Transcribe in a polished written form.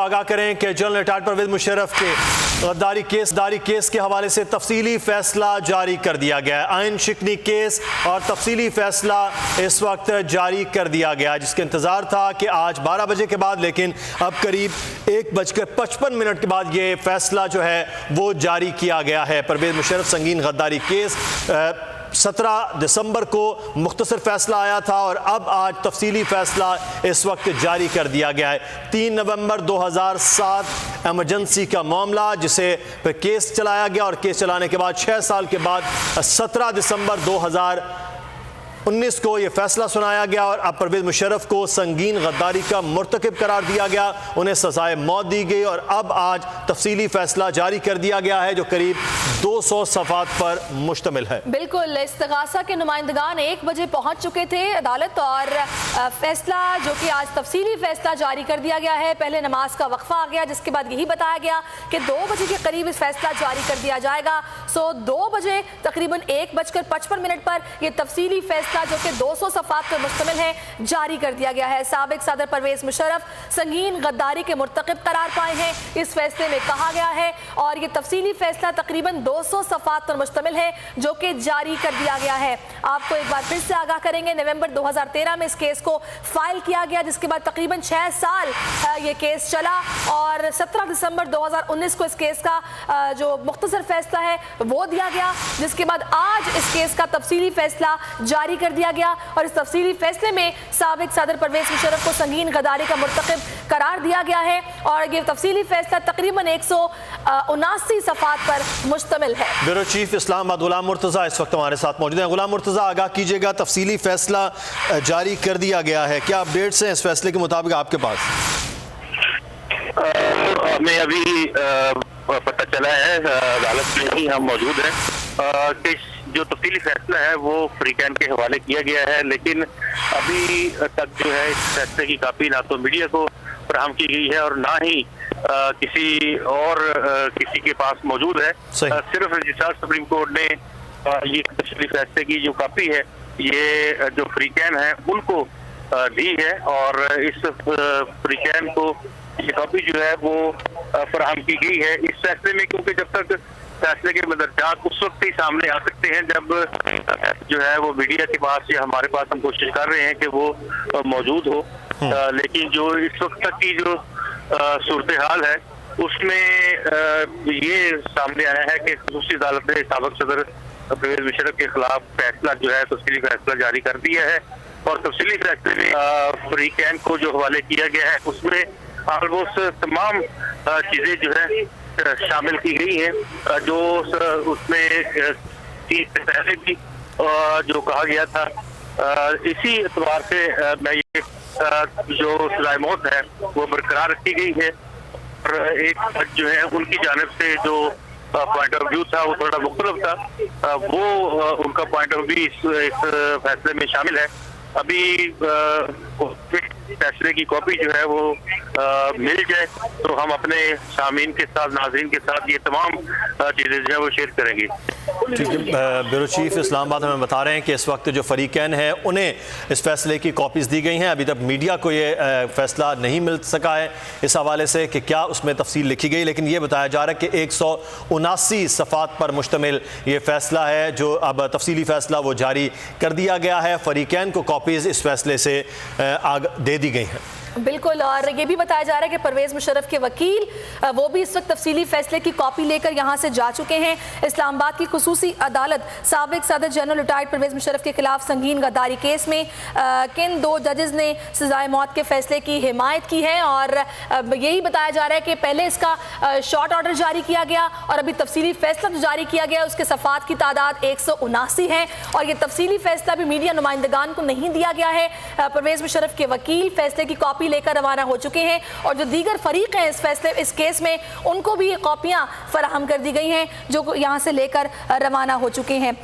آگاہ کریں کہ جنرل ریٹائرڈ پرویز مشرف کے غداری کیس کے حوالے سے تفصیلی فیصلہ جاری کر دیا گیا ہے۔ آئین شکنی کیس اور تفصیلی فیصلہ اس وقت جاری کر دیا گیا ہے، جس کے انتظار تھا کہ آج 12 بجے کے بعد، لیکن اب قریب 1:55 کے بعد یہ فیصلہ جو ہے وہ جاری کیا گیا ہے۔ پرویز مشرف سنگین غداری کیس 17 دسمبر کو مختصر فیصلہ آیا تھا اور اب آج تفصیلی فیصلہ اس وقت جاری کر دیا گیا ہے۔ 3 نومبر 2007 ایمرجنسی کا معاملہ، جسے پہ کیس چلایا گیا اور کیس چلانے کے بعد 6 سال کے بعد 17 دسمبر 2019 کو یہ فیصلہ سنایا گیا اور اب پرویز مشرف کو سنگین غداری کا مرتکب قرار دیا گیا، انہیں سزائے موت دی گئی اور اب آج تفصیلی فیصلہ جاری کر دیا گیا ہے جو قریب 200 صفحات پر مشتمل ہے۔ بالکل، استغاثہ کے نمائندگان 1 بجے پہنچ چکے تھے عدالت اور فیصلہ جو کہ آج تفصیلی فیصلہ جاری کر دیا گیا ہے۔ پہلے نماز کا وقفہ آ گیا، جس کے بعد یہی بتایا گیا کہ 2 بجے کے قریب اس فیصلہ جاری کر دیا جائے گا۔ 2 بجے تقریباً 1:55 پر یہ تفصیلی فیصلہ جو کہ 200 صفحات پر مشتمل ہے جاری کر دیا گیا ہے۔ سابق صدر پرویز مشرف سنگین غداری کے مرتکب قرار پائے ہیں، اس فیصلے میں کہا گیا ہے، اور یہ تفصیلی فیصلہ تقریباً 200 صفحات پر مشتمل ہے جو کہ جاری کر دیا گیا ہے۔ آپ کو ایک بار پھر سے آگاہ کریں گے، نومبر 2013 میں اس کیس کو فائل کیا گیا، جس کے بعد تقریباً 6 سال یہ کیس چلا اور 17 دسمبر 2019 کو اس کیس کا جو مختصر فیصلہ ہے وہ دیا گیا، جس کے بعد آج اس کیس کا تفصیلی فیصلہ جاری کر دیا گیا اور اس تفصیلی فیصلے میں سابق صدر پرویز مشرف کو سنگین غداری کا مرتکب قرار دیا گیا ہے اور یہ تفصیلی فیصلہ تقریباً 179 صفحات پر مشتمل ہے۔ بیورو چیف اسلام آباد غلام مرتضیٰ اس وقت ہمارے ساتھ موجود ہیں۔ غلام مرتضیٰ، آگاہ کیجیے گا، تفصیلی فیصلہ جاری کر دیا گیا ہے، کیا اپڈیٹس ہیں اس فیصلے کے مطابق آپ کے پاس؟ ہمیں ابھی پتہ چلا ہے، عدالت میں ہی ہم موجود ہیں، کہ جو تفصیلی فیصلہ ہے وہ فریقین کے حوالے کیا گیا ہے، لیکن ابھی تک جو ہے اس فیصلے کی کاپی نہ تو میڈیا کو فراہم کی گئی ہے اور نہ ہی کسی کے پاس موجود ہے۔ صرف رجسٹرار سپریم کورٹ نے یہ تفصیلی فیصلے کی جو کاپی ہے یہ جو فریقین ہیں ان کو دی ہے اور اس فریقین کو یہ کاپی جو ہے وہ فراہم کی گئی ہے اس فیصلے میں، کیونکہ جب تک فیصلے کے مدرجات اس وقت ہی سامنے آ سکتے ہیں جب جو ہے وہ میڈیا کے پاس یا ہمارے پاس ہم کوشش کر رہے ہیں کہ وہ موجود ہو، لیکن جو اس وقت تک کی جو صورتحال ہے اس میں یہ سامنے آیا ہے کہ خصوصی عدالت نے سابق صدر پرویز مشرف کے خلاف فیصلہ جو ہے تفصیلی فیصلہ جاری کر دیا ہے اور تفصیلی فیصلے میں فریقین کو جو حوالے کیا گیا ہے اس میں آلموسٹ تمام چیزیں جو ہے شامل کی گئی ہیں جو اس میں چیز سے پہلے بھی جو کہا گیا تھا۔ اسی اعتبار سے میں یہ جو سزائے موت ہے وہ برقرار رکھی گئی ہے اور ایک جو ہے ان کی جانب سے جو پوائنٹ آف ویو تھا وہ تھوڑا مختلف تھا، وہ ان کا پوائنٹ آف ویو اس فیصلے میں شامل ہے۔ ابھی فیصلے کی کاپی جو ہے وہ مل جائے تو ہم اپنے سامعین کے ساتھ، ناظرین کے ساتھ یہ تمام چیزیں جو ہے وہ شیئر کریں گے۔ ٹھیک ہے، بیورو چیف اسلام آباد ہمیں بتا رہے ہیں کہ اس وقت جو فریقین ہیں انہیں اس فیصلے کی کاپیز دی گئی ہیں، ابھی تک میڈیا کو یہ فیصلہ نہیں مل سکا ہے اس حوالے سے کہ کیا اس میں تفصیل لکھی گئی، لیکن یہ بتایا جا رہا ہے کہ 179 صفحات پر مشتمل یہ فیصلہ ہے جو اب تفصیلی فیصلہ وہ جاری کر دیا گیا ہے۔ فریقین کو کاپیز اس فیصلے سے دے دی گئی ہیں۔ بالکل، اور یہ بھی بتایا جا رہا ہے کہ پرویز مشرف کے وکیل وہ بھی اس وقت تفصیلی فیصلے کی کاپی لے کر یہاں سے جا چکے ہیں۔ اسلام آباد کی خصوصی عدالت سابق صدر جنرل ریٹائرڈ پرویز مشرف کے خلاف سنگین غداری کیس میں کن 2 ججز نے سزائے موت کے فیصلے کی حمایت کی ہے اور یہی بتایا جا رہا ہے کہ پہلے اس کا شارٹ آرڈر جاری کیا گیا اور ابھی تفصیلی فیصلہ جو جاری کیا گیا اس کے صفحات کی تعداد 179 ہے اور یہ تفصیلی فیصلہ بھی میڈیا نمائندگان کو نہیں دیا گیا ہے۔ پرویز مشرف کے وکیل فیصلے کی کاپی لے کر روانہ ہو چکے ہیں اور جو دیگر فریق ہیں اس کیس میں ان کو بھی یہ کاپیاں فراہم کر دی گئی ہیں جو یہاں سے لے کر روانہ ہو چکے ہیں۔